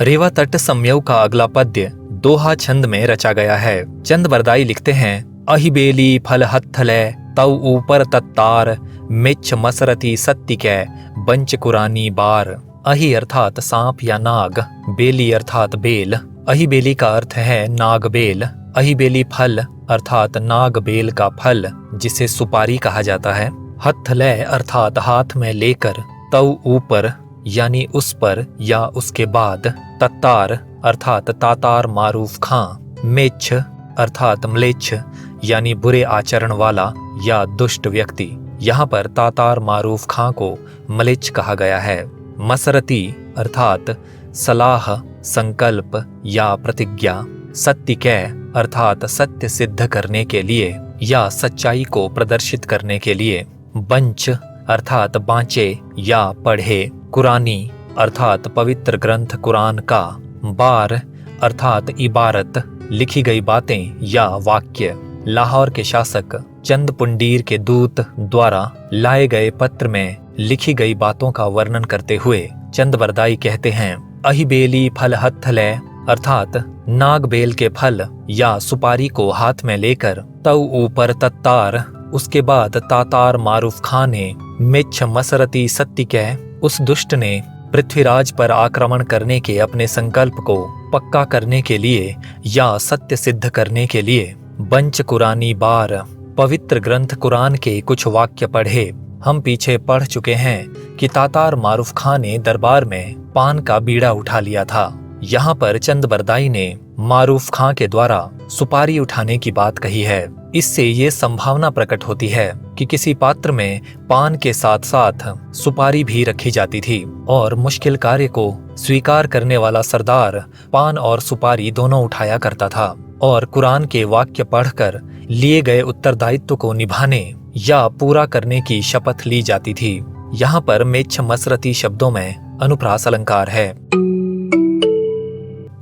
रेवा तट सम्यव का अगला पद्य दोहा छंद में रचा गया है। चंद बरदाई लिखते हैं, अहिबेली फल हत्थले तव ऊपर तत्तार, मिच्छ मसरती सत्ति कै बंच कुरानी बार। अहि अर्थात सांप या नाग, बेली अर्थात बेल। अहिबेली का अर्थ है नाग बेल। अहिबेली फल अर्थात नाग बेल का फल, जिसे सुपारी कहा जाता है। हत्थले अर्थात हाथ में लेकर, तव ऊपर यानी उस पर या उसके बाद, तत्तार अर्थात तातार मारूफ खां, मेच्छ अर्थात म्लेच्छ यानी बुरे आचरण वाला या दुष्ट व्यक्ति। यहाँ पर तातार मारूफ खां को म्लेच्छ कहा गया है। मसरती अर्थात सलाह, संकल्प या प्रतिज्ञा। सत्य कै अर्थात सत्य सिद्ध करने के लिए या सच्चाई को प्रदर्शित करने के लिए। बंच अर्थात बाँचे या पढ़े। कुरानी अर्थात पवित्र ग्रंथ कुरान का। बार अर्थात इबारत, लिखी गई बातें या वाक्य। लाहौर के शासक चंद पुंडीर के दूत द्वारा लाए गए पत्र में लिखी गई बातों का वर्णन करते हुए चंद बरदाई कहते हैं, अहिबेली फल हत्थले अर्थात नागबेल के फल या सुपारी को हाथ में लेकर, तव ऊपर तत्तार उसके बाद तातार मारूफ खां ने, मिच्छ मसरती सत्ति कै उस दुष्ट ने पृथ्वीराज पर आक्रमण करने के अपने संकल्प को पक्का करने के लिए या सत्य सिद्ध करने के लिए। बंच कुरानी बार पवित्र ग्रंथ कुरान के कुछ वाक्य पढ़े। हम पीछे पढ़ चुके हैं कि तातार मारूफ खां ने दरबार में पान का बीड़ा उठा लिया था। यहाँ पर चंद बरदाई ने मारूफ खां के द्वारा सुपारी उठाने की बात कही है। इससे ये संभावना प्रकट होती है कि किसी पात्र में पान के साथ साथ सुपारी भी रखी जाती थी और मुश्किल कार्य को स्वीकार करने वाला सरदार पान और सुपारी दोनों उठाया करता था और कुरान के वाक्य पढ़कर लिए गए उत्तरदायित्व को निभाने या पूरा करने की शपथ ली जाती थी। यहाँ पर मेच्छ मसरती शब्दों में अनुप्रास अलंकार है।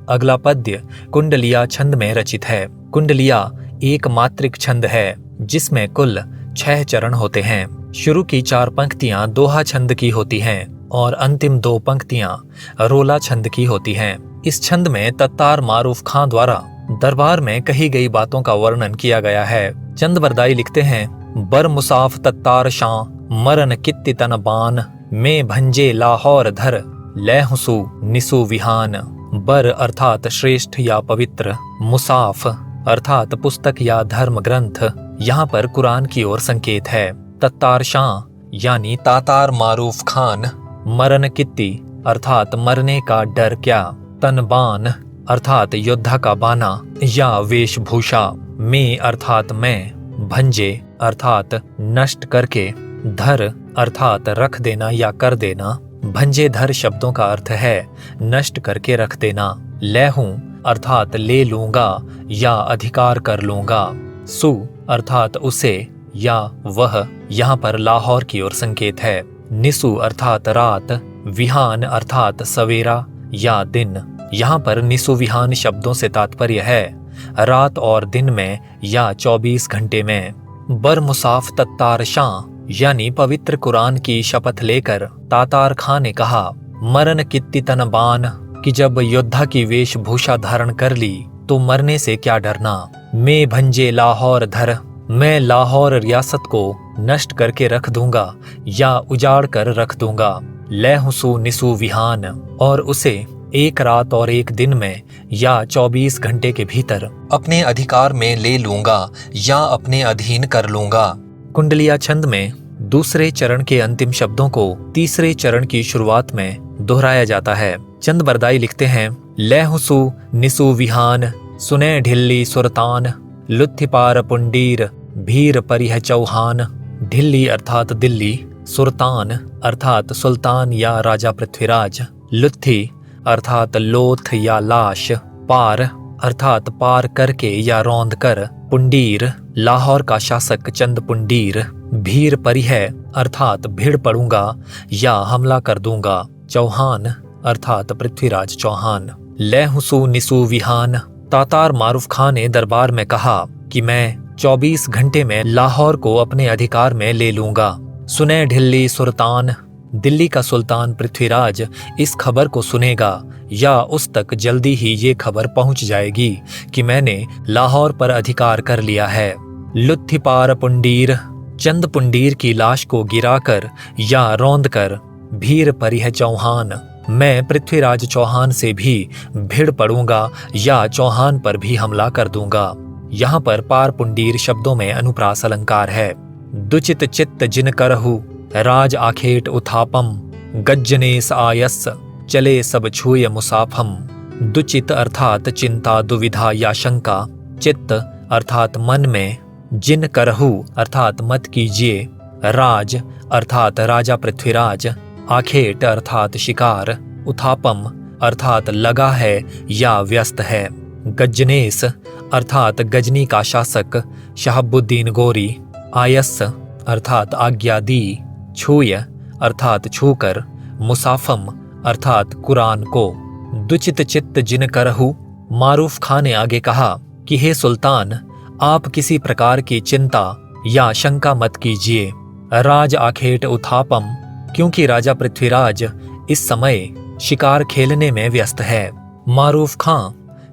अगला पद्य कुंडलिया छंद में रचित है। कुंडलिया एक मात्रिक छंद है जिसमें कुल 6 चरण होते हैं। शुरू की 4 पंक्तियां दोहा छंद की होती हैं और अंतिम 2 पंक्तियां रोला छंद की होती हैं। इस छंद में तत्तार मारूफ खां द्वारा दरबार में कही गई बातों का वर्णन किया गया है। चंद बरदाई लिखते हैं, बर मुसाफ तत्तार शां मरन कित्ति तन बान, में भंजे लाहौर धर लहसु निसु विहान। बर अर्थात श्रेष्ठ या पवित्र, मुसाफ अर्थात पुस्तक या धर्म ग्रंथ, यहाँ पर कुरान की ओर संकेत है। तत्तार शां यानी तातार मारूफ खान, मरन कित्ती अर्थात मरने का डर क्या, तनबान अर्थात योद्धा का बाना या वेशभूषा, में अर्थात मैं, भंजे अर्थात नष्ट करके, धर अर्थात रख देना या कर देना। भंजे धर शब्दों का अर्थ है नष्ट करके रख देना। लहूं अर्थात ले लूंगा या अधिकार कर लूंगा। सु अर्थात उसे या वह, यहाँ पर लाहौर की ओर संकेत है। निसु अर्थात रात, विहान अर्थात सवेरा या दिन। यहाँ पर निसु विहान शब्दों से तात्पर्य है रात और दिन में या 24 घंटे में। बर मुसाफ तत्तार शां यानी पवित्र कुरान की शपथ लेकर तातार खां ने कहा, मरन कित्ती तन बान, कि जब योद्धा की वेशभूषा धारण कर ली तो मरने से क्या डरना। मैं भंजे लाहौर धर, मैं लाहौर रियासत को नष्ट करके रख दूंगा या उजाड़ कर रख दूंगा। लहसु निसु विहान, और उसे 1 रात और 1 दिन में या 24 घंटे के भीतर अपने अधिकार में ले लूंगा या अपने अधीन कर लूंगा। कुंडलिया छंद में दूसरे चरण के अंतिम शब्दों को तीसरे चरण की शुरुआत में दोहराया जाता है। चंद बरदाई लिखते हैं, लहसु निसु विहान, सुने ढिल्ली सुरतान, लुत्थिपार पुंडीर भीर परिह चौहान। ढिल्ली अर्थात दिल्ली, सुरतान अर्थात सुल्तान या राजा पृथ्वीराज, लुत्थी अर्थात लोथ या लाश, पार अर्थात पार करके या रौंद कर, पुंडीर लाहौर का शासक चंद पुंडीर, भीर परिह अर्थात भिड़ पड़ूंगा या हमला कर दूंगा, चौहान अर्थात पृथ्वीराज चौहान। लहसु निसु विहान, तातार मारूफ खां ने दरबार में कहा कि मैं 24 घंटे में लाहौर को अपने अधिकार में ले लूंगा। सुने ढिल्ली सुल्तान, दिल्ली का सुल्तान पृथ्वीराज इस खबर को सुनेगा या उस तक जल्दी ही ये खबर पहुंच जाएगी कि मैंने लाहौर पर अधिकार कर लिया है। लुत्थिपार पुंडीर, चंद पुंडीर की लाश को गिराकर या रौंदकर भीर परिह चौहान, मैं पृथ्वीराज चौहान से भी भिड़ पड़ूंगा या चौहान पर भी हमला कर दूंगा। यहाँ पर पार पुंडीर शब्दों में अनुप्रास अलंकार है। दुचित चित्त जिन करहु राज आखेट उथापम, गज्जनेस आयस चले सब छूय मुसाफम। दुचित अर्थात चिंता, दुविधा या शंका, चित्त अर्थात मन में, जिन करहु अर्थात मत कीजिए, राज अर्थात राजा पृथ्वीराज, आखेट अर्थात शिकार, उथापम अर्थात लगा है या व्यस्त है, गजनेस अर्थात गजनी का शासक शहाबुद्दीन गोरी, आयस अर्थात आज्ञा दी, छूय अर्थात छूकर, मुसाफम अर्थात कुरान को। दुचित चित्त जिन करहु, मारूफ खां ने आगे कहा कि हे सुल्तान, आप किसी प्रकार की चिंता या शंका मत कीजिए। राज आखेट उथापम, क्योंकि राजा पृथ्वीराज इस समय शिकार खेलने में व्यस्त है। मारूफ खां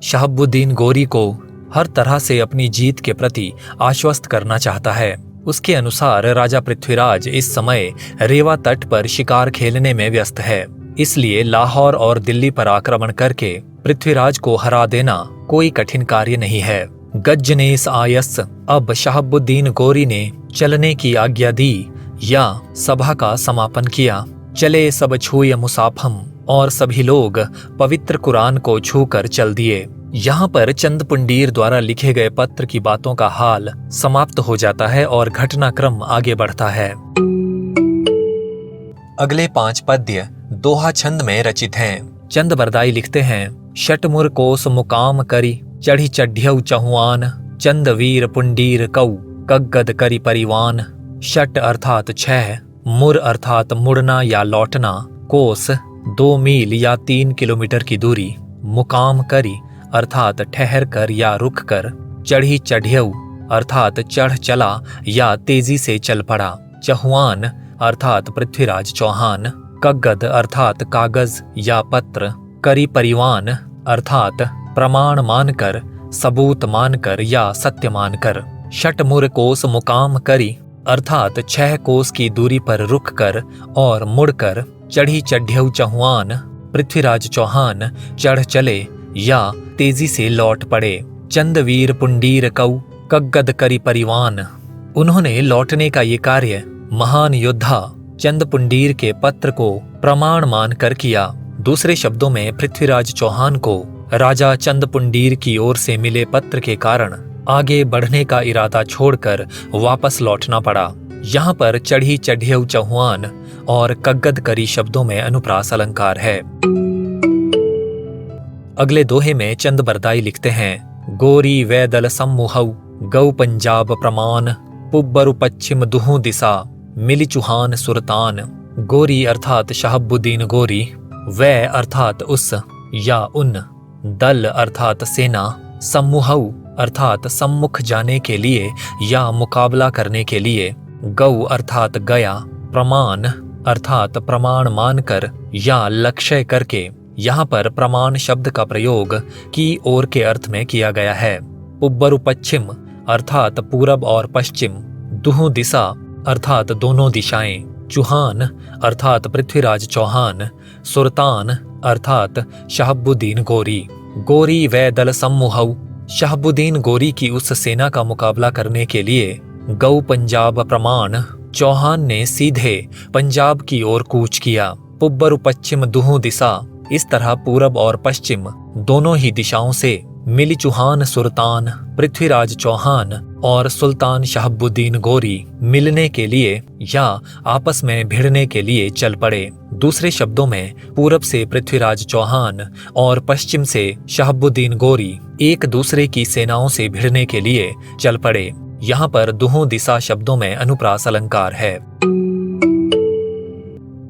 शहाबुद्दीन गोरी को हर तरह से अपनी जीत के प्रति आश्वस्त करना चाहता है। उसके अनुसार राजा पृथ्वीराज इस समय रेवा तट पर शिकार खेलने में व्यस्त है, इसलिए लाहौर और दिल्ली पर आक्रमण करके पृथ्वीराज को हरा देना कोई कठिन कार्य नहीं है। गजनेस आयस, अब शहाबुद्दीन गोरी ने चलने की आज्ञा दी या सभा का समापन किया। चले सब छूय मुसाफम, और सभी लोग पवित्र कुरान को छूकर चल दिए। यहाँ पर चंद पुंडीर द्वारा लिखे गए पत्र की बातों का हाल समाप्त हो जाता है और घटनाक्रम आगे बढ़ता है। अगले 5 पद्य दोहा छंद में रचित हैं। चंद बरदाई लिखते हैं, शटमुर कोस मुकाम करी चढ़ी चढ़्यऊ चहुआन, चंद वीर पुंडीर कऊ कग्गद करी परिवान। शट अर्थात 6, मुर अर्थात मुड़ना या लौटना, कोस 2 मील या 3 किलोमीटर की दूरी, मुकाम करी अर्थात ठहर कर या रुक कर, चढ़ी चढ़्यऊ अर्थात चढ़ चला या तेजी से चल पड़ा, चहुआन अर्थात पृथ्वीराज चौहान, कग्गद अर्थात कागज या पत्र, करी परिवान अर्थात प्रमाण मानकर, सबूत मानकर या सत्य मानकर। शटमुर कोस मुकाम करी अर्थात 6 कोस की दूरी पर रुक कर और मुड़कर, चढ़ी चढ़्यऊ चहुआन पृथ्वीराज चौहान चढ़ चले या तेजी से लौट पड़े। चंद वीर पुंडीर कऊ कग्गद करी परिवान, उन्होंने लौटने का ये कार्य महान योद्धा चंद पुंडीर के पत्र को प्रमाण मानकर किया। दूसरे शब्दों में पृथ्वीराज चौहान को राजा चंद पुंडीर की ओर से मिले पत्र के कारण आगे बढ़ने का इरादा छोड़कर वापस लौटना पड़ा। यहाँ पर चढ़ी चढ़्यऊ चहुआन और कग्गद करी शब्दों में अनुप्रास अलंकार है। अगले दोहे में चंद बरदाई लिखते हैं, गोरी वैदल सम्मुहऊ गौ पंजाब प्रमाण, पुब्बरु पश्चिम दुहु दिशा मिली चुहान सुरतान। गोरी अर्थात शहाबुद्दीन गोरी, वै अर्थात उस या उन, दल अर्थात सेना, सम्मुहऊ अर्थात सम्मुख जाने के लिए या मुकाबला करने के लिए, गौ अर्थात गया, प्रमाण अर्थात प्रमाण मानकर या लक्ष्य करके। यहाँ पर प्रमाण शब्द का प्रयोग की ओर के अर्थ में किया गया है। पुब्बरु पश्चिम अर्थात पूरब और पश्चिम, दुहु दिशा अर्थात दोनों दिशाएं, चुहान अर्थात पृथ्वीराज चौहान, सुरतान अर्थात शहाबुद्दीन गोरी। गोरी वै दल सम्मुहऊ, शहाबुद्दीन गोरी की उस सेना का मुकाबला करने के लिए गौ पंजाब प्रमाण, चौहान ने सीधे पंजाब की ओर कूच किया। पुब्बरु पश्चिम दुहु दिशा, इस तरह पूरब और पश्चिम दोनों ही दिशाओं से मिली चुहान सुल्तान पृथ्वीराज चौहान और सुल्तान शहाबुद्दीन गोरी मिलने के लिए या आपस में भिड़ने के लिए चल पड़े। दूसरे शब्दों में पूरब से पृथ्वीराज चौहान और पश्चिम से शहाबुद्दीन गोरी एक दूसरे की सेनाओं से भिड़ने के लिए चल पड़े। यहाँ पर दुहों दिशा शब्दों में अनुप्रास अलंकार है।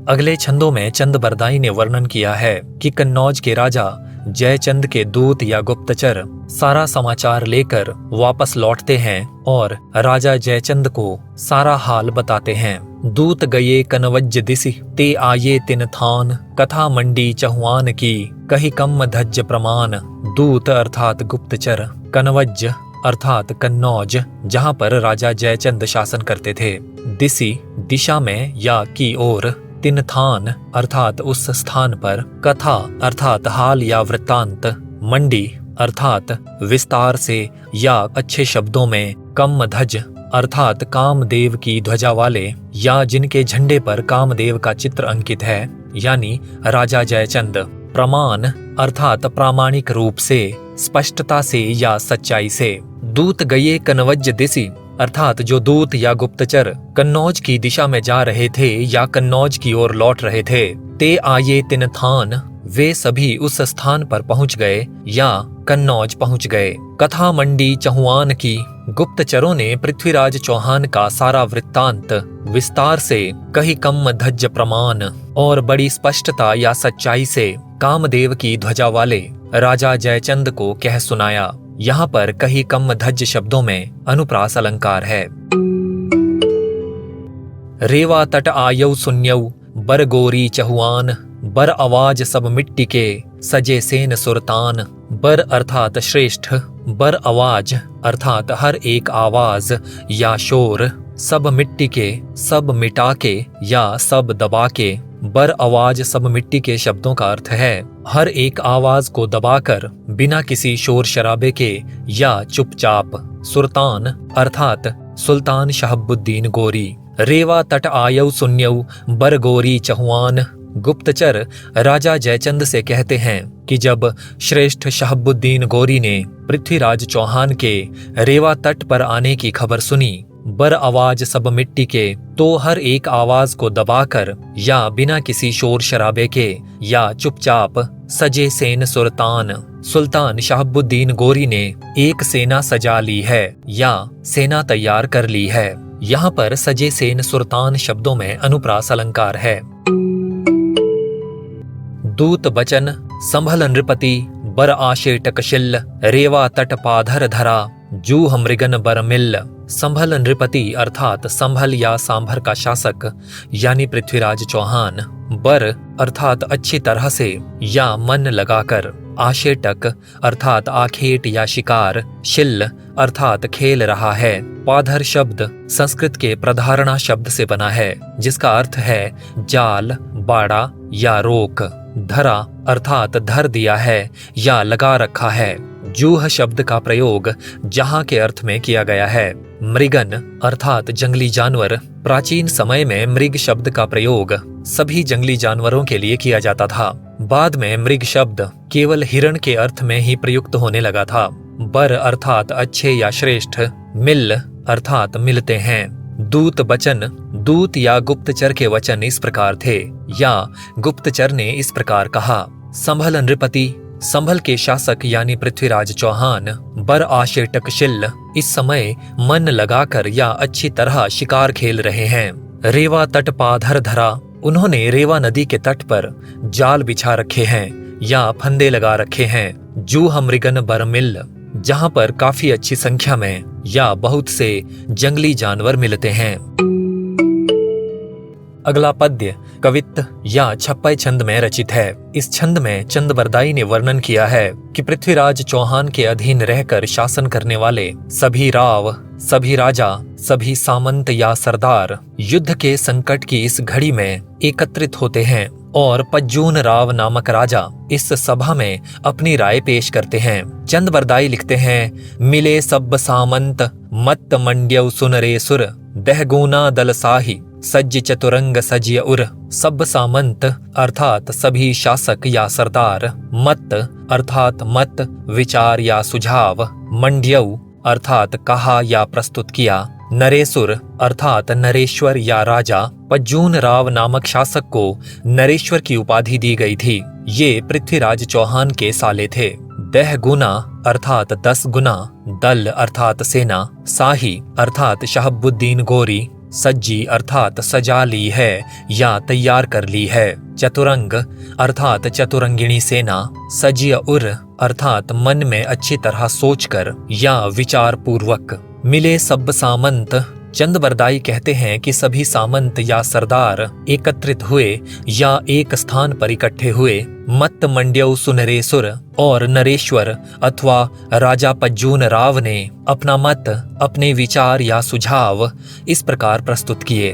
अगले छंदों में चंद बरदाई ने वर्णन किया है कि कन्नौज के राजा जयचंद के दूत या गुप्तचर सारा समाचार लेकर वापस लौटते हैं और राजा जयचंद को सारा हाल बताते हैं। दूत गए कनवज्ज दिसि ते आये तिन थान, कथा मंडी चहुआन की कही कम धज्ज प्रमाण। दूत अर्थात गुप्तचर, कनवज्ज अर्थात कन्नौज जहां पर राजा जयचंद शासन करते थे, दिसि दिशा में या की ओर, तिनथान अर्थात उस स्थान पर, कथा अर्थात हाल या वृत्तांत, मंडी अर्थात विस्तार से या अच्छे शब्दों में, कम ध्वज अर्थात कामदेव की ध्वजा वाले या जिनके झंडे पर कामदेव का चित्र अंकित है, यानी राजा जयचंद। प्रमाण अर्थात प्रामाणिक रूप से, स्पष्टता से या सच्चाई से। दूत गए कनवज्ज दिसि अर्थात जो दूत या गुप्तचर कन्नौज की दिशा में जा रहे थे या कन्नौज की ओर लौट रहे थे, ते आये तिनथान वे सभी उस स्थान पर पहुंच गए या कन्नौज पहुंच गए। कथा मंडी चहुआन की गुप्तचरों ने पृथ्वीराज चौहान का सारा वृत्तांत विस्तार से, कही कम धज्ज प्रमाण और बड़ी स्पष्टता या सच्चाई से कामदेव की ध्वजा वाले राजा जयचंद को कह सुनाया। यहाँ पर कही कम धज्ज शब्दों में अनुप्रास अलंकार है। रेवा तट आयौ सुन्यौ बर गोरी चहुआन, बर आवाज सब मिट्टी के सजे सेन सुरतान। बर अर्थात श्रेष्ठ, बर आवाज अर्थात हर एक आवाज या शोर, सब मिट्टी के सब मिटा के या सब दबा के। बर आवाज सब मिट्टी के शब्दों का अर्थ है हर एक आवाज को दबाकर, बिना किसी शोर शराबे के या चुपचाप। सुल्तान अर्थात सुल्तान शहाबुद्दीन गोरी। रेवा तट आयौ सुन्यौ बर गोरी चहुआन। गुप्तचर राजा जयचंद से कहते हैं कि जब श्रेष्ठ शहाबुद्दीन गोरी ने पृथ्वीराज चौहान के रेवा तट पर आने की खबर सुनी, बर आवाज सब मिट्टी के, तो हर एक आवाज को दबाकर या बिना किसी शोर शराबे के या चुपचाप, सजे सेन सुल्तान, सुल्तान शहाबुद्दीन गोरी ने एक सेना सजा ली है या सेना तैयार कर ली है। यहाँ पर सजे सेन सुल्तान शब्दों में अनुप्रास अलंकार है। दूत बचन संभल नृपति बर आशे टकशिल, रेवा तट पाधर धरा जूह मृगन बर मिल। संभल नृपति अर्थात संभल या सांभर का शासक यानी पृथ्वीराज चौहान, बर अर्थात अच्छी तरह से या मन लगाकर, आशेटक अर्थात आखेट या शिकार, शिल अर्थात खेल रहा है। पाधर शब्द संस्कृत के प्रधारणा शब्द से बना है जिसका अर्थ है जाल, बाड़ा या रोक। धरा अर्थात धर दिया है या लगा रखा है। जूह शब्द का प्रयोग जहां के अर्थ में किया गया है। मृगन अर्थात जंगली जानवर। प्राचीन समय में मृग शब्द का प्रयोग सभी जंगली जानवरों के लिए किया जाता था। बाद में मृग शब्द केवल हिरण के अर्थ में ही प्रयुक्त होने लगा था। बर अर्थात अच्छे या श्रेष्ठ, मिल अर्थात मिलते हैं। दूत बचन, दूत या गुप्तचर के वचन इस प्रकार थे या गुप्तचर ने इस प्रकार कहा। संभल नृपति, संभल के शासक यानी पृथ्वीराज चौहान, बर आशे टकशिल इस समय मन लगाकर या अच्छी तरह शिकार खेल रहे हैं। रेवा तट पाधर धरा, उन्होंने रेवा नदी के तट पर जाल बिछा रखे हैं या फंदे लगा रखे हैं। जूह मृगन बर मिल, जहां पर काफी अच्छी संख्या में या बहुत से जंगली जानवर मिलते हैं। अगला पद्य कवित्त या छप्पय छंद में रचित है। इस छंद में चंदबरदाई ने वर्णन किया है कि पृथ्वीराज चौहान के अधीन रहकर शासन करने वाले सभी राव, सभी राजा, सभी सामंत या सरदार युद्ध के संकट की इस घड़ी में एकत्रित होते हैं और पज्जून राव नामक राजा इस सभा में अपनी राय पेश करते हैं। चंदबरदाई लिखते हैं, मिले सब सामंत मत मंड्यव सुनरे सुर, दहगुना दल साही सज्ज चतुरंग सज्य उर। सब सामंत अर्थात सभी शासक या सरदार, मत अर्थात मत विचार या सुझाव, मंड्यव अर्थात कहा या प्रस्तुत किया, नरेसुर अर्थात नरेश्वर या राजा। पज्जून राव नामक शासक को नरेश्वर की उपाधि दी गई थी। ये पृथ्वीराज चौहान के साले थे। दह गुना अर्थात 10 गुना, दल अर्थात सेना, शाही अर्थात शहाबुद्दीन गोरी, सज्जी अर्थात सजा ली है या तैयार कर ली है, चतुरंग अर्थात चतुरंगिणी सेना, सजिय उर अर्थात मन में अच्छी तरह सोचकर या विचार पूर्वक। मिले सब सामंत चंदबरदाई कहते हैं कि सभी सामंत या सरदार एकत्रित हुए या एक स्थान पर इकट्ठे हुए। मत्त मंड्यौ सुनरेसुर और नरेश्वर अथवा राजा पज्जून राव ने अपना मत, अपने विचार या सुझाव इस प्रकार प्रस्तुत किए।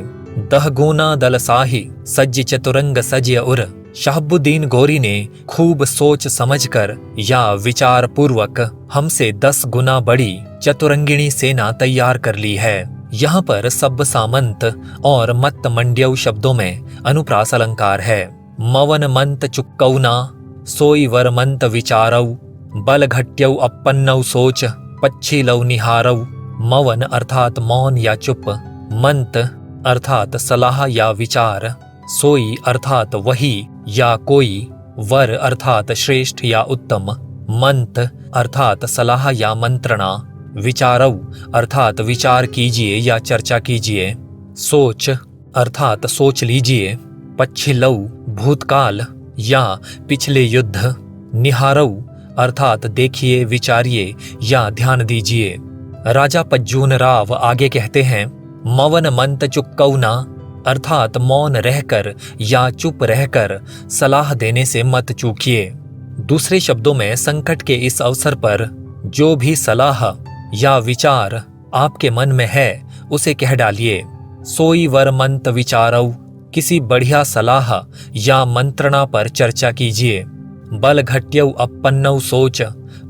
दहगुना दलसाही सज्ज चतुरंग सज्य उर। शहाबुद्दीन गोरी ने खूब सोच समझकर या विचार पूर्वक हमसे 10 गुना बड़ी चतुरंगिणी सेना तैयार कर ली है। यहाँ पर सब सामंत और मत्त मंड्यौ शब्दों में अनुप्रास अलंकार है। मवन मंत चुक्कौना सोई वर मंत विचारौ। बल घट्यौ अपन्नौ सोच पच्छी लौ निहारौ। मवन अर्थात मौन या चुप, मंत अर्थात सलाह या विचार, सोई अर्थात वही या कोई, वर अर्थात श्रेष्ठ या उत्तम, मंत अर्थात सलाह या मंत्रणा, विचारौ अर्थात विचार कीजिए या चर्चा कीजिए, सोच अर्थात सोच लीजिए, पच्छिलौ भूतकाल या पिछले युद्ध, निहारौ अर्थात देखिए, विचारिए या ध्यान दीजिए। राजा पज्जून राव आगे कहते हैं, मवन मंत चुक्कौना अर्थात मौन रहकर या चुप रहकर सलाह देने से मत चूकिए। दूसरे शब्दों में संकट के इस अवसर पर जो भी सलाह या विचार आपके मन में है उसे कह डालिए। सोई वर मंत विचारौ, किसी बढ़िया सलाह या मंत्रणा पर चर्चा कीजिए। बल घट्यौ अपन्नौ सोच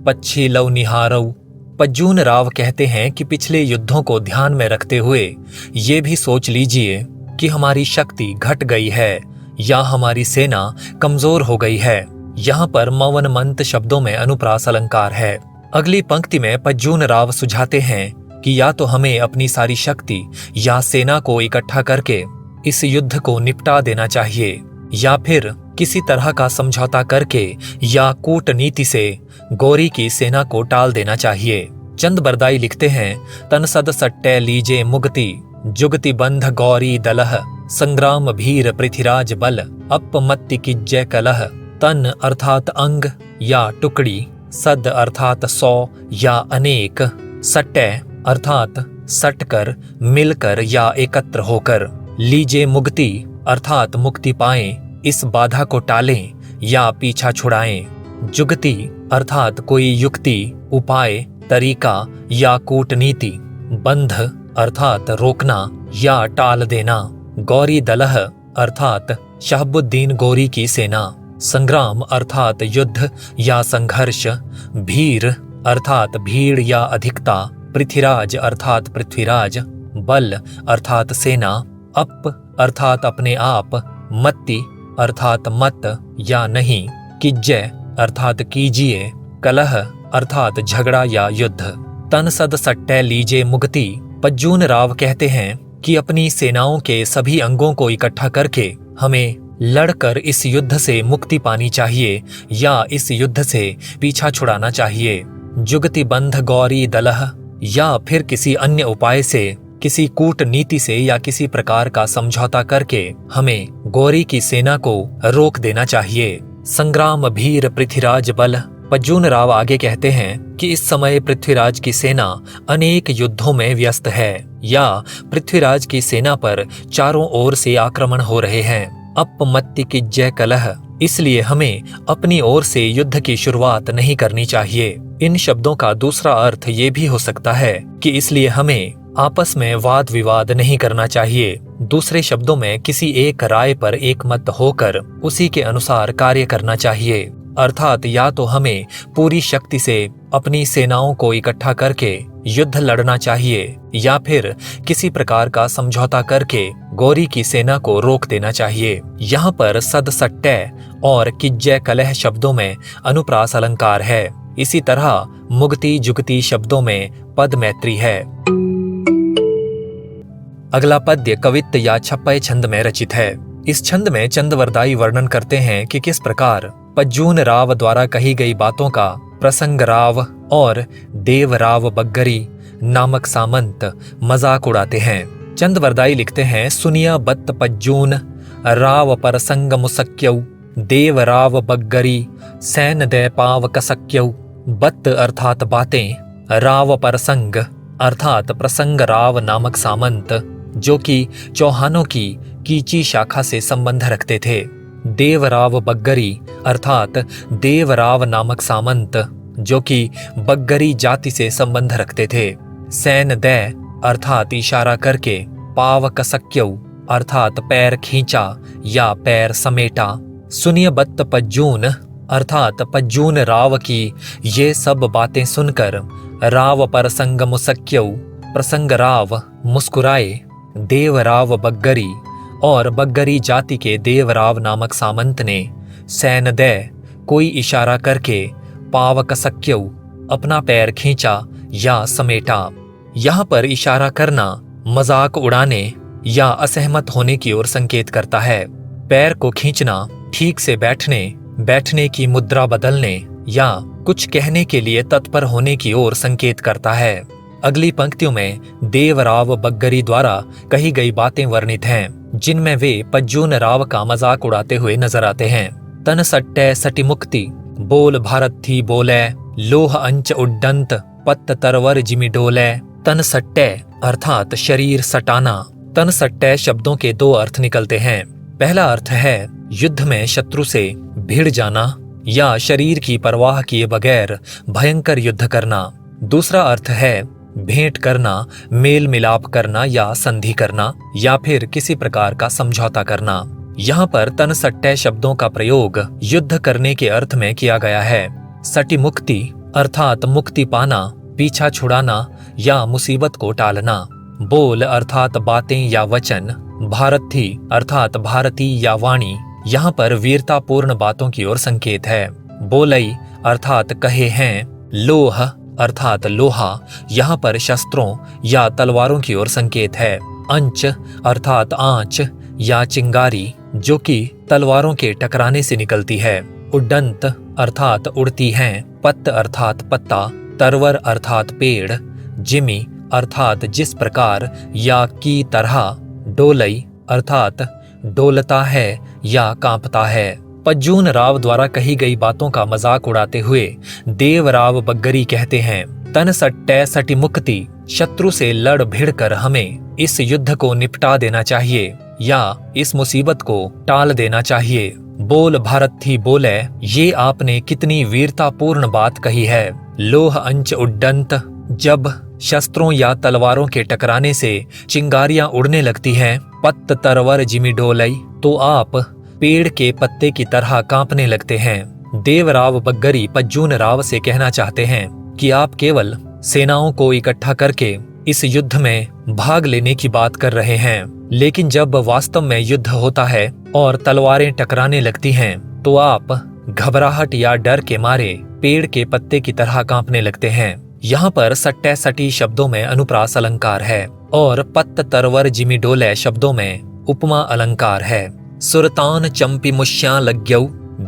पच्छी लौ निहारौ। पज्जून राव कहते हैं कि पिछले युद्धों को ध्यान में रखते हुए ये भी सोच लीजिए कि हमारी शक्ति घट गई है या हमारी सेना कमजोर हो गई है। यहाँ पर मवन मंत शब्दों में अनुप्रास अलंकार है। अगली पंक्ति में पज्जून राव सुझाते हैं कि या तो हमें अपनी सारी शक्ति या सेना को इकट्ठा करके इस युद्ध को निपटा देना चाहिए या फिर किसी तरह का समझौता करके या कूटनीति से गौरी की सेना को टाल देना चाहिए। चंदबरदाई लिखते हैं, तन सद सट्टे लीजे मुक्ति जुगति बंध गौरी दलह। संग्राम भीर पृथ्वीराज बल अपमत्ति किज्जय कलह। तन अर्थात अंग या टुकड़ी, सद अर्थात 100 या अनेक, सट्टे अर्थात सटकर, मिलकर या एकत्र होकर, लीजे मुक्ति अर्थात मुक्ति पाएं, इस बाधा को टालें या पीछा छुड़ाएं। जुगति अर्थात कोई युक्ति, उपाय, तरीका या कूटनीति। बंध अर्थात रोकना या टाल देना। गौरी दलह अर्थात शहाबुद्दीन गोरी की सेना। संग्राम अर्थात युद्ध या संघर्ष। भीर अर्थात भीड़ या अधिकता। पृथ्वीराज अर्थात पृथ्वीराज। बल अर्थात सेना। अप अर्थात अपने आप। मत्ति अर्थात मत या नहीं। किज्जय अर्थात कीजिए। कलह अर्थात झगड़ा या युद्ध। तन सद सट्टे लीजे मुक्ति। पज्जून राव कहते हैं कि अपनी सेनाओं के सभी अंगों को इकट्ठा करके हमें लड़कर इस युद्ध से मुक्ति पानी चाहिए या इस युद्ध से पीछा छुड़ाना चाहिए। जुगति बंध गौरी दलह या फिर किसी अन्य उपाय से, किसी कूटनीति से या किसी प्रकार का समझौता करके हमें गौरी की सेना को रोक देना चाहिए। संग्राम भीर पृथ्वीराज बल। पज्जून राव आगे कहते हैं कि इस समय पृथ्वीराज की सेना अनेक युद्धों में व्यस्त है या पृथ्वीराज की सेना पर चारों ओर से आक्रमण हो रहे हैं। अपमत्ति किज्जय कलह, इसलिए हमें अपनी ओर से युद्ध की शुरुआत नहीं करनी चाहिए। इन शब्दों का दूसरा अर्थ ये भी हो सकता है कि इसलिए हमें आपस में वाद विवाद नहीं करना चाहिए। दूसरे शब्दों में किसी एक राय पर एकमत होकर उसी के अनुसार कार्य करना चाहिए। अर्थात या तो हमें पूरी शक्ति से अपनी सेनाओं को इकट्ठा करके युद्ध लड़ना चाहिए या फिर किसी प्रकार का समझौता करके गौरी की सेना को रोक देना चाहिए। यहाँ पर सद सट्टे और किज्जय कलह शब्दों में अनुप्रास अलंकार है। इसी तरह मुक्ति जुगति शब्दों में पद मैत्री है। अगला पद्य कवित्त या छप्पय छंद में रचित है। इस छंद में चंदबरदाई वर्णन करते हैं कि किस प्रकार पज्जून राव द्वारा कही गई बातों का प्रसंग राव और देवराव बग्गरी नामक सामंत मजाक उड़ाते हैं। चंदबरदाई लिखते हैं, सुनिया बत्त पज्जून राव परसंग मुसक्यौ। देवराव बग्गरी सैन दे पाव कसक्यौ। बत्त अर्थात बातें, राव परसंग अर्थात प्रसंगराव नामक सामंत, जो कि चौहानों की कीची शाखा से संबंध रखते थे। देवराव बग्गरी अर्थात देवराव नामक सामंत, जो कि बग्गरी जाति से संबंध रखते थे। सैन दै अर्थात इशारा करके, पावकसक्यौ अर्थात पैर खींचा या पैर समेटा। सुनियबत्त पज्जून अर्थात पज्जून राव की ये सब बातें सुनकर राव परसंग मुसक्यौ प्रसंग राव मुस्कुराए। देवराव बग्गरी और बग्गरी जाति के देवराव नामक सामंत ने सैनदै कोई इशारा करके पावकसक्यौ अपना पैर खींचा या समेटा। यहाँ पर इशारा करना मजाक उड़ाने या असहमत होने की ओर संकेत करता है। पैर को खींचना ठीक से बैठने की मुद्रा बदलने या कुछ कहने के लिए तत्पर होने की ओर संकेत करता है। अगली पंक्तियों में देवराव बग्गरी द्वारा कही गई बातें वर्णित हैं, जिनमें वे पज्जून राव का मजाक उड़ाते हुए नजर आते हैं। तन सट्टे सटी मुक्ति, बोल भारत थी बोले, लोह अंच उड्डंत, पत्त तरवर जिमी डोले। तन सट्टे अर्थात शरीर सटाना। तन सट्टे शब्दों के दो अर्थ निकलते हैं। पहला अर्थ है युद्ध में शत्रु से भिड़ जाना या शरीर की परवाह किए बगैर भयंकर युद्ध करना। दूसरा अर्थ है भेंट करना, मेल मिलाप करना या संधि करना या फिर किसी प्रकार का समझौता करना। यहाँ पर तन सट्टे शब्दों का प्रयोग युद्ध करने के अर्थ में किया गया है। सटी मुक्ति अर्थात मुक्ति पाना, पीछा छुड़ाना या मुसीबत को टालना। बोल अर्थात बातें या वचन। भारती अर्थात भारतीय या वाणी, यहाँ पर वीरतापूर्ण बातों की ओर संकेत है। बोलई अर्थात कहे हैं। लोह अर्थात लोहा, यहाँ पर शस्त्रों या तलवारों की ओर संकेत है। अंच अर्थात आंच या चिंगारी, जो कि तलवारों के टकराने से निकलती है। उड्डंत अर्थात उड़ती हैं। पत्त अर्थात पत्ता। तरवर अर्थात पेड़। जिमी अर्थात जिस प्रकार या की तरह। डोलई अर्थात डोलता है या कांपता है। पज्जून राव द्वारा कही गई बातों का मजाक उड़ाते हुए देवराव बग्गरी कहते हैं, तन सट्टे सटी मुक्ति, शत्रु से लड़ भिड़ कर हमें इस युद्ध को निपटा देना चाहिए या इस मुसीबत को टाल देना चाहिए। बोल भारत थी बोले, ये आपने कितनी वीरतापूर्ण बात कही है। लोह अंच उड्डंत, जब शस्त्रों या तलवारों के टकराने से चिंगारियां उड़ने लगती हैं। पत्त तरवर जिमी डोलई, तो आप पेड़ के पत्ते की तरह कांपने लगते हैं। देवराव बग्गरी पज्जून राव से कहना चाहते हैं कि आप केवल सेनाओं को इकट्ठा करके इस युद्ध में भाग लेने की बात कर रहे हैं, लेकिन जब वास्तव में युद्ध होता है और तलवारें टकराने लगती हैं, तो आप घबराहट या डर के मारे पेड़ के पत्ते की तरह कांपने लगते हैं। यहाँ पर सट्टे सटी शब्दों में अनुप्रास अलंकार है और पत्त तरवर जिमी डोले शब्दों में उपमा अलंकार है। सुरतान चंपी मुष्या लग्यौ,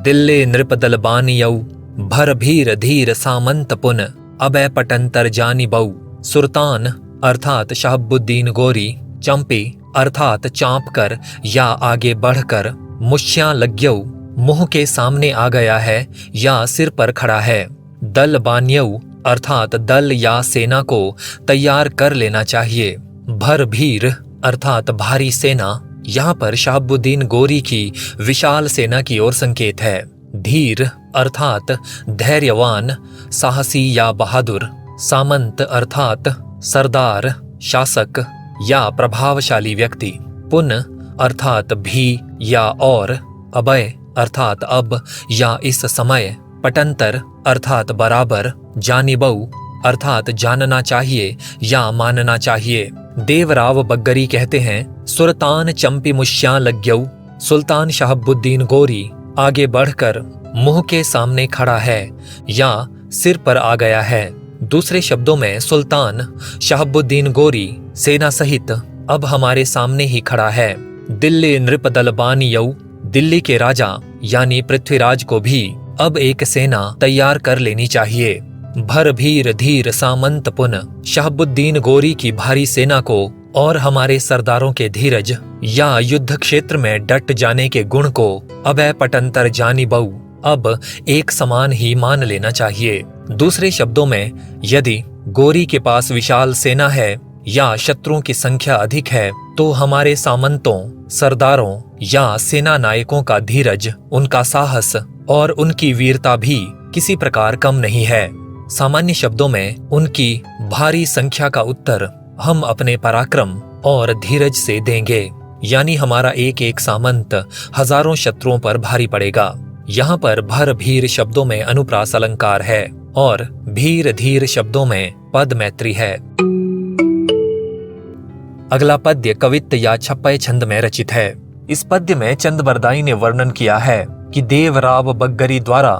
दिल्ले नृपदल बानियौ, भर भीर धीर सामंत पुन, अबे पटंतर जानी बऊ। सुरतान अर्थात शहाबुद्दीन गोरी, चंपी अर्थात चाँप कर या आगे बढ़कर, मुष्या लग्यौ मुंह के सामने आ गया है या सिर पर खड़ा है। दल बान्यौ अर्थात दल या सेना को तैयार कर लेना चाहिए। भर भीर अर्थात भारी सेना, यहाँ पर शहाबुद्दीन गोरी की विशाल सेना की ओर संकेत है। धीर अर्थात धैर्यवान, साहसी या बहादुर। सामंत अर्थात सरदार, शासक या प्रभावशाली व्यक्ति। पुन अर्थात भी या और। अभय अर्थात अब या इस समय। पटंतर अर्थात बराबर। जानिबऊ अर्थात जानना चाहिए या मानना चाहिए। देवराव बग्गरी कहते हैं, सुल्तान चंपी मुष्या लग्यौ, सुल्तान शहाबुद्दीन गोरी आगे बढ़कर मुंह के सामने खड़ा है या सिर पर आ गया है। दूसरे शब्दों में सुल्तान शहाबुद्दीन गोरी सेना सहित अब हमारे सामने ही खड़ा है। दिल्ली नृपदल बानियौ, दिल्ली के राजा यानी पृथ्वीराज को भी अब एक सेना तैयार कर लेनी चाहिए। भर भीर धीर सामंत पुन, शहाबुद्दीन गोरी की भारी सेना को और हमारे सरदारों के धीरज या युद्ध क्षेत्र में डट जाने के गुण को अभय पटंतर जानी बऊ अब एक समान ही मान लेना चाहिए। दूसरे शब्दों में, यदि गोरी के पास विशाल सेना है या शत्रुओं की संख्या अधिक है, तो हमारे सामंतों, सरदारों या सेना नायकों का धीरज, उनका साहस और उनकी वीरता भी किसी प्रकार कम नहीं है। सामान्य शब्दों में उनकी भारी संख्या का उत्तर हम अपने पराक्रम और धीरज से देंगे, यानी हमारा एक एक सामंत हजारों शत्रुओं पर भारी पड़ेगा। यहाँ पर भर भीर शब्दों में अनुप्रास अलंकार है और भीर धीर शब्दों में पद मैत्री है। अगला पद्य कवित्त या छप्पय छंद में रचित है। इस पद्य में चंदबरदाई ने वर्णन किया है कि देवराव बग्गरी द्वारा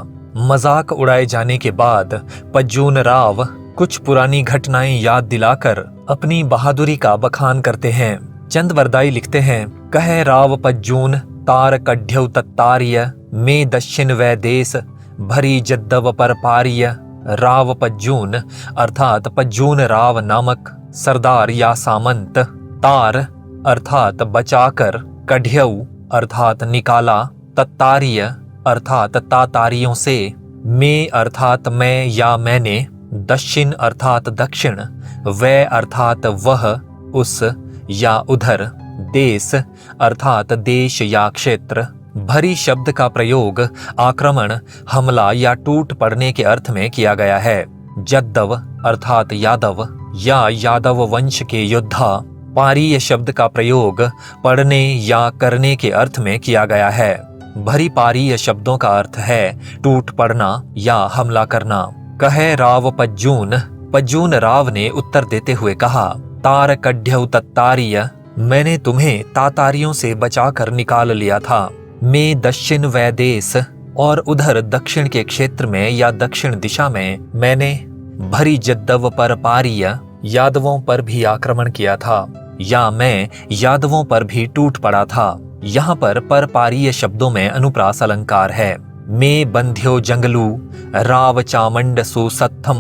मजाक उड़ाए जाने के बाद पज्जून राव कुछ पुरानी घटनाएं याद दिलाकर अपनी बहादुरी का बखान करते हैं। चंदबरदाई लिखते हैं, कहे राव पज्जून तार कढ्यव तत्तार्य में दक्षिण वै देश भरी जद्दव पर पार्य। राव पज्जून अर्थात पज्जून राव नामक सरदार या सामंत, तार अर्थात बचाकर, कढ्यव अर्थात निकाला, तत्तार्य अर्थात तातारियों से, में अर्थात मैं या मैंने, दक्षिण अर्थात दक्षिण, वै अर्थात वह, उस या उधर, देश अर्थात देश या क्षेत्र। भरी शब्द का प्रयोग आक्रमण, हमला या टूट पड़ने के अर्थ में किया गया है। जद्दव अर्थात यादव या यादव वंश के योद्धा। पारीय शब्द का प्रयोग पढ़ने या करने के अर्थ में किया गया है। भरी पारीय शब्दों का अर्थ है टूट पड़ना या हमला करना। कहे राव पज्जून, पज्जून राव ने उत्तर देते हुए कहा, तार कढ्यव तत्तार्य, मैंने तुम्हें तातारियों से बचाकर निकाल लिया था। में दक्षिण वै देश, और उधर दक्षिण के क्षेत्र में या दक्षिण दिशा में मैंने भरी जद्दव पर पार्य, यादवों पर भी आक्रमण किया था, या मैं यादवों पर भी टूट पड़ा था। यहाँ पर पारीय शब्दों में अनुप्रास अलंकार है। में बंध्यो जंगलू राव चामंड सुसत्थम,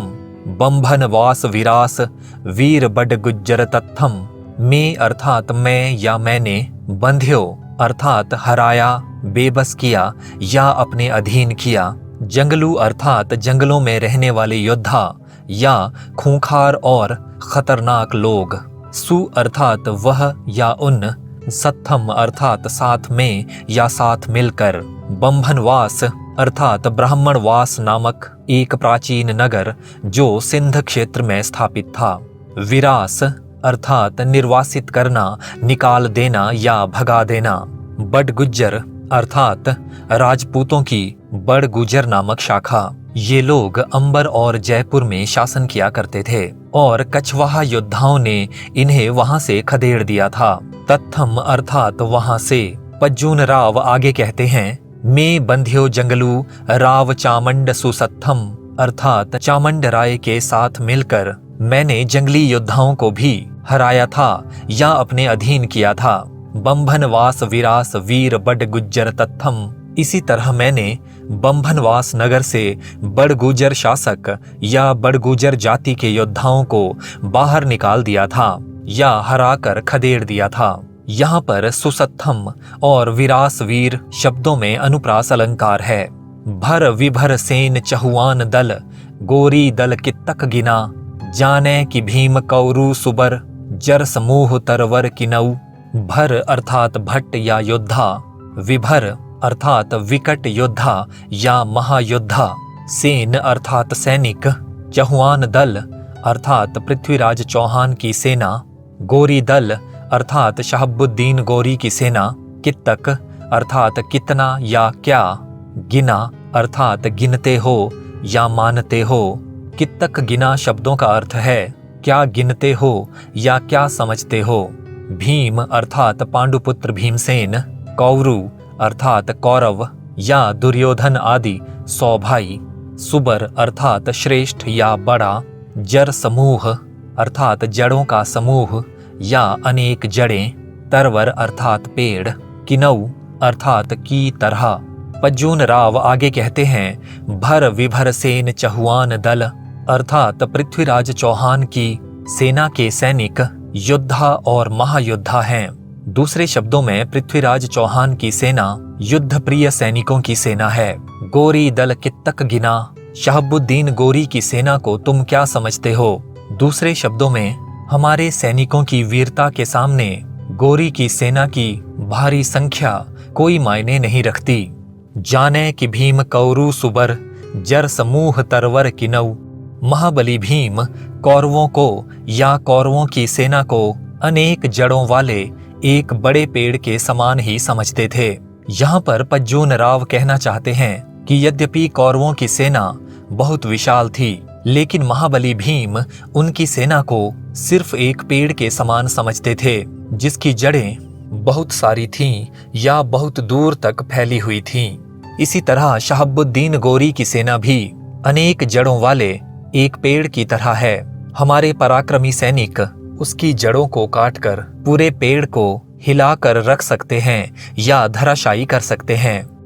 बंभन वास विरास वीर बड गुज्जर तत्थम। में अर्थात मैं या मैंने, बंध्यो अर्थात हराया, बेबस किया या अपने अधीन किया। जंगलू अर्थात जंगलों में रहने वाले योद्धा या खूंखार और खतरनाक लोग। सु अर्थात वह या उन। सत्थम अर्थात साथ में या साथ मिलकर। बंभनवास अर्थात ब्राह्मणवास नामक एक प्राचीन नगर जो सिंध क्षेत्र में स्थापित था। विरास अर्थात निर्वासित करना, निकाल देना या भगा देना। बडगुज्जर अर्थात राजपूतों की बड़गुजर नामक शाखा। ये लोग अंबर और जयपुर में शासन किया करते थे और कछवाहा योद्धाओं ने इन्हें वहां से खदेड़ दिया था। तत्थम अर्थात वहां से। पज्जून राव आगे कहते हैं, में बंध्यो जंगलू राव चामंड सुसत्थम, अर्थात चामंड राय के साथ मिलकर मैंने जंगली योद्धाओं को भी हराया था या अपने अधीन किया था। बंभनवास विरास वीर बड गुज्जर तत्थम, इसी तरह मैंने बंभनवास नगर से बड़गुजर शासक या बड़गुजर जाति के योद्धाओं को बाहर निकाल दिया था या हराकर खदेड़ दिया था। यहाँ पर सुसत्थम और विरास वीर शब्दों में अनुप्रास अलंकार है। भर विभर सेन चहुआन दल, गोरी दल कित्तक गिना, जाने की भीम कौरू सुबर, जर समूह तरवर किनऊ। भर अर्थात भट्ट या योद्धा, विभर अर्थात विकट योद्धा या महायोद्धा, सेन अर्थात सैनिक, चहुआन दल अर्थात पृथ्वीराज चौहान की सेना, गोरी दल अर्थात शहाबुद्दीन गोरी की सेना, कित्तक अर्थात कितना या क्या, गिना अर्थात गिनते हो या मानते हो। कित्तक गिना शब्दों का अर्थ है क्या गिनते हो या क्या समझते हो। भीम अर्थात पांडुपुत्र भीमसेन, कौरु अर्थात कौरव या दुर्योधन आदि 100 भाई, सुबर अर्थात श्रेष्ठ या बड़ा, जर समूह अर्थात जड़ों का समूह या अनेक जड़ें, तरवर अर्थात पेड़, किनऊ अर्थात की तरह। पज्जून राव आगे कहते हैं, भर विभर सेन चहुआन दल अर्थात पृथ्वीराज चौहान की सेना के सैनिक योद्धा और महायोद्धा हैं। दूसरे शब्दों में पृथ्वीराज चौहान की सेना युद्ध प्रिय सैनिकों की सेना है। गोरी दल कित्तक गिना, शहाबुद्दीन गोरी की सेना को तुम क्या समझते हो। दूसरे शब्दों में, हमारे सैनिकों की वीरता के सामने गोरी की सेना की भारी संख्या कोई मायने नहीं रखती। जाने कि भीम कौरु सुबर, जर समूह तरवर किनऊ। महाबली भीम कौरवों को या कौरवों की सेना को अनेक जड़ों वाले एक बड़े पेड़ के समान ही समझते थे। यहाँ पर पज्जून राव कहना चाहते हैं कि यद्यपि कौरवों की सेना बहुत विशाल थी, लेकिन महाबली भीम उनकी सेना को सिर्फ एक पेड़ के समान समझते थे, जिसकी जड़ें बहुत सारी थीं या बहुत दूर तक फैली हुई थीं। इसी तरह शहाबुद्दीन गोरी की सेना भी अनेक जड़ों वाले एक पेड़ की तरह है। हमारे पराक्रमी सैनिक उसकी जड़ों को काटकर पूरे पेड़ को हिलाकर रख सकते हैं या धराशायी कर सकते हैं।